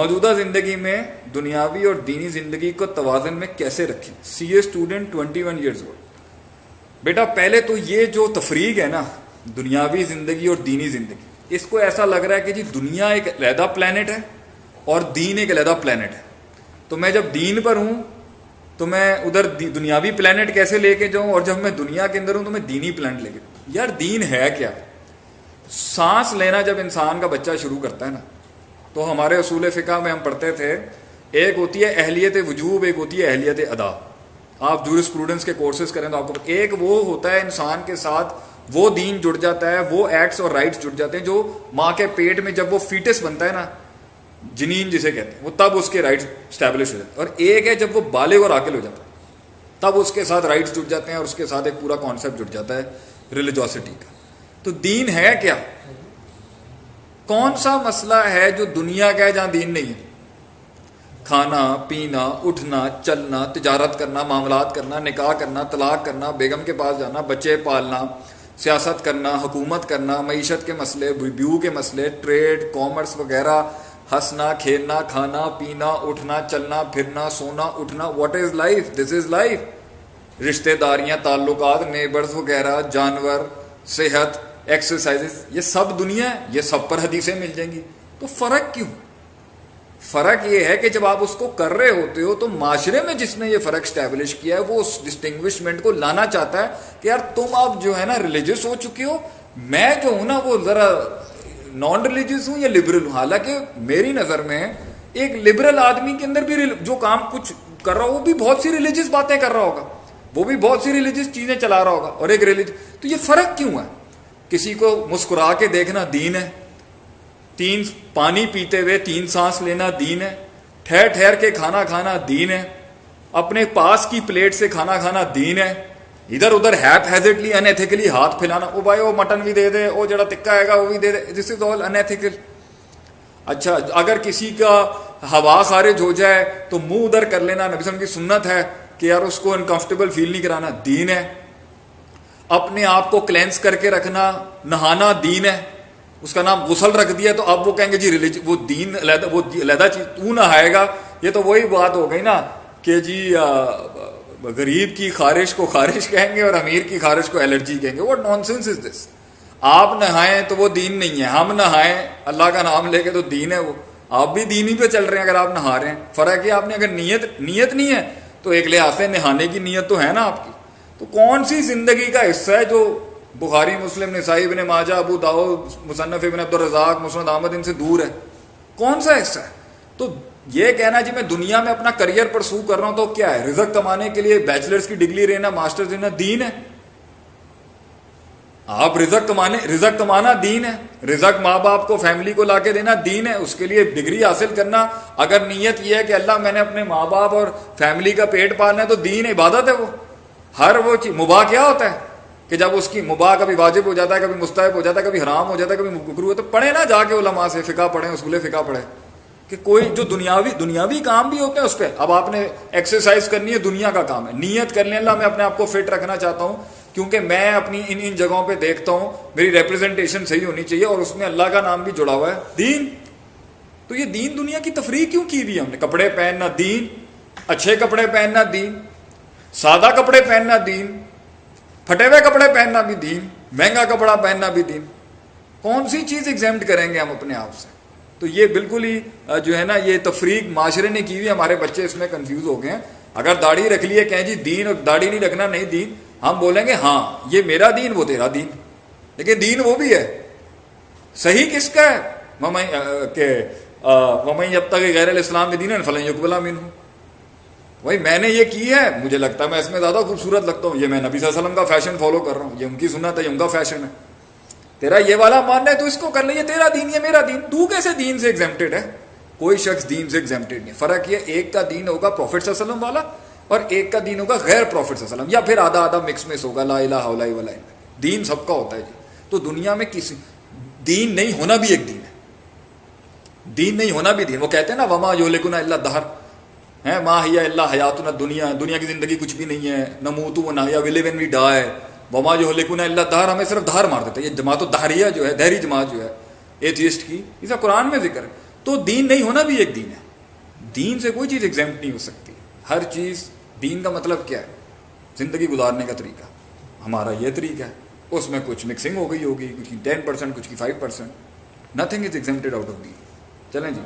موجودہ زندگی میں دنیاوی اور دینی زندگی کو توازن میں کیسے رکھیں؟ سی اے اسٹوڈنٹ 21 ایئرز اولڈ. بیٹا پہلے تو یہ جو تفریق ہے نا دنیاوی زندگی اور دینی زندگی, اس کو ایسا لگ رہا ہے کہ جی دنیا ایک علیحدہ پلانٹ ہے اور دین ایک علیحدہ پلانٹ ہے. تو میں جب دین پر ہوں تو میں ادھر دنیاوی پلانٹ کیسے لے کے جاؤں, اور جب میں دنیا کے اندر ہوں تو میں دینی پلانٹ لے کے جاؤں. یار دین ہے کیا؟ سانس لینا جب انسان کا بچہ شروع کرتا ہے نا, تو ہمارے اصول فقہ میں ہم پڑھتے تھے, ایک ہوتی ہے اہلیت وجوب, ایک ہوتی ہے اہلیت ادا. آپ جورسپروڈنس کے کورسز کریں تو آپ کو ایک وہ ہوتا ہے انسان کے ساتھ وہ دین جڑ جاتا ہے, وہ ایکٹس اور رائٹس جڑ جاتے ہیں جو ماں کے پیٹ میں جب وہ فیٹس بنتا ہے نا, جنین جسے کہتے ہیں, وہ تب اس کے رائٹس اسٹیبلش ہو جاتے ہیں. اور ایک ہے جب وہ بالغ اور عاقل ہو جاتا ہے تب اس کے ساتھ رائٹس جڑ جاتے ہیں اور اس کے ساتھ ایک پورا کانسیپٹ جڑ جاتا ہے ریلیجوسٹی کا. تو دین ہے کیا؟ کون سا مسئلہ ہے جو دنیا کا ہے جہاں دین نہیں ہے؟ کھانا پینا, اٹھنا چلنا, تجارت کرنا, معاملات کرنا, نکاح کرنا, طلاق کرنا, بیگم کے پاس جانا, بچے پالنا, سیاست کرنا, حکومت کرنا, معیشت کے مسئلے, بیو کے مسئلے, ٹریڈ, کامرس وغیرہ, ہنسنا کھیلنا, کھانا پینا, اٹھنا چلنا, پھرنا, سونا اٹھنا. What is life? This is life. رشتہ داریاں, تعلقات, نیبرز وغیرہ, جانور, صحت, ایکسرسائزز, یہ سب دنیا ہے, یہ سب پر حدیثیں مل جائیں گی. تو فرق کیوں؟ فرق یہ ہے کہ جب آپ اس کو کر رہے ہوتے ہو تو معاشرے میں جس نے یہ فرق اسٹیبلش کیا ہے وہ اس ڈسٹنگوشمنٹ کو لانا چاہتا ہے کہ یار تم اب جو ہے نا ریلیجس ہو چکے ہو, میں جو ہوں نا وہ ذرا نان ریلیجس ہوں یا لبرل ہوں. حالانکہ میری نظر میں ایک لبرل آدمی کے اندر بھی جو کام کچھ کر رہا ہو وہ بھی بہت سی ریلیجس باتیں کر رہا ہوگا, وہ بھی بہت سی ریلیجس چیزیں چلا رہا ہوگا, اور ایک ریلیجس. تو یہ فرق کیوں ہے؟ کسی کو مسکرا کے دیکھنا دین ہے, 3 پانی پیتے ہوئے 3 سانس لینا دین ہے, ٹھہر ٹھہر کے کھانا کھانا دین ہے, اپنے پاس کی پلیٹ سے کھانا کھانا دین ہے, ادھر ادھر ہیپ ہیزٹلی ان ایتھیکلی ہاتھ پھیلانا, او بھائی وہ مٹن بھی دے دے, وہ جڑا ٹکا آئے گا وہ بھی دے دے, دس از آل ان ایتھیکل. اچھا اگر کسی کا ہوا خارج ہو جائے تو منہ ادھر کر لینا, نبی صلی اللہ علیہ وسلم کی سنت ہے کہ یار اس کو انکمفرٹیبل فیل نہیں کرانا, دین ہے. اپنے آپ کو کلینس کر کے رکھنا, نہانا دین ہے. اس کا نام غسل رکھ دیا تو اب وہ کہیں گے جی وہ دین وہ علیحدہ چیز, تو نہائے گا. یہ تو وہی بات ہو گئی نا کہ جی غریب کی خارش کو خارش کہیں گے اور امیر کی خارش کو الرجی کہیں گے. واٹ نان سینس از دس؟ آپ نہائیں تو وہ دین نہیں ہے, ہم نہائیں اللہ کا نام لے کے تو دین ہے. وہ آپ بھی دین ہی پہ چل رہے ہیں اگر آپ نہا رہے ہیں. فرق ہے آپ نے اگر نیت نہیں ہے تو ایک لحاظ سے نہانے کی نیت تو ہے نا آپ کی. تو کون سی زندگی کا حصہ ہے جو بخاری, مسلم, نسائی, ابن ماجہ, ابو داؤد, مصنف ابن عبد الرزاق, مسند احمد ان سے دور ہے؟ کون سا حصہ ہے؟ تو یہ کہنا جی میں دنیا میں اپنا کریئر پرسو کر رہا ہوں تو کیا ہے؟ رزق کمانے کے لیے بیچلرز کی ڈگری لینا, ماسٹرز لینا دین ہے؟ آپ رزق کمانا دین ہے. رزق ماں باپ کو, فیملی کو لا کے دینا دین ہے. اس کے لیے ڈگری حاصل کرنا اگر نیت یہ ہے کہ اللہ میں نے اپنے ماں باپ اور فیملی کا پیٹ پالنا ہے تو دین عبادت ہے. وہ ہر وہ چیز. مباح کیا ہوتا ہے کہ جب اس کی مباح کبھی واجب ہو جاتا ہے, کبھی مستحب ہو جاتا ہے, کبھی حرام ہو جاتا ہے, کبھی مکروہ ہوتا ہے. پڑھیں نا جا کے علماء سے فقہ پڑھیں, اصول فقہ پڑھیں کہ کوئی جو دنیاوی کام بھی ہوتے ہیں اس پہ. اب آپ نے ایکسرسائز کرنی ہے, دنیا کا کام ہے, نیت کر لیں اللہ میں اپنے آپ کو فٹ رکھنا چاہتا ہوں کیونکہ میں اپنی ان جگہوں پہ دیکھتا ہوں میری ریپرزنٹیشن صحیح ہونی چاہیے اور اس میں اللہ کا نام بھی جڑا ہوا ہے, دین. تو یہ دین دنیا کی تفریح کیوں کی ہوئی ہے ہم نے؟ کپڑے پہننا دین, اچھے کپڑے پہننا دین, سادہ کپڑے پہننا دین, پھٹے ہوئے کپڑے پہننا بھی دین, مہنگا کپڑا پہننا بھی دین. کون سی چیز ایگزیمٹ کریں گے ہم اپنے آپ سے؟ تو یہ بالکل ہی جو ہے نا یہ تفریق معاشرے نے کی ہوئی. ہمارے بچے اس میں کنفیوز ہو گئے ہیں. اگر داڑھی رکھ لیے کہیں جی دین, اور داڑھی نہیں رکھنا نہیں دین, ہم بولیں گے ہاں یہ میرا دین وہ تیرا دین, لیکن دین وہ بھی ہے. صحیح کس کا ہے؟ وَمَن يَبْتَغِ غَيْرَ الْإِسْلَامِ دِينًا فَلَن يُقْبَلَ مِنْهُ. بھائی میں نے یہ کی ہے, مجھے لگتا ہے میں اس میں زیادہ خوبصورت لگتا ہوں, یہ میں نبی صلی اللہ علیہ وسلم کا فیشن فالو کر رہا ہوں, یہ ان کی سنت ہے, یہ ان کا فیشن ہے. تیرا یہ والا ماننا ہے تو اس کو کر لے, یہ تیرا دین, یہ میرا دین. تو کیسے دین سے ایگزیمپٹڈ ہے؟ کوئی شخص دین سے ایگزیمپٹڈ نہیں. فرق یہ ایک کا دین ہوگا پروفٹ صلی اللہ علیہ وسلم والا اور ایک کا دین ہوگا غیر پروفٹ صلی اللہ علیہ وسلم, یا پھر آدھا آدھا مکس ہوگا, لا الہ الا اللہ ولا. دین سب کا ہوتا ہے جی. تو دنیا میں کسی دین نہیں ہونا بھی ایک دین ہے, دین نہیں ہونا بھی دین. وہ کہتے ہیں نا وما یہلکنا الا الدہر, ہے ما ہی الا حیاتنا دنیا, دنیا کی زندگی کچھ بھی نہیں ہے, نموت و نحیا, وی لیو اینڈ وی ڈائی, وما یہلکنا الا الدہر, ہمیں صرف دہر مار دیتا ہے. یہ جماعت الدہریہ جو ہے, دہری جماعت جو ہے ایتھیسٹ کی, اسے قرآن میں ذکر ہے. تو دین نہیں ہونا بھی ایک دین ہے. دین سے کوئی چیز ایگزیمپٹ نہیں ہو سکتی. ہر چیز دین کا مطلب کیا ہے؟ زندگی گزارنے کا طریقہ. ہمارا یہ طریقہ ہے, اس میں کچھ مکسنگ ہو گئی ہوگی, کچھ کی 10%, کچھ کی 5%. نتھنگ از ایگزیمپٹیڈ آؤٹ آف دین. چلیں جی.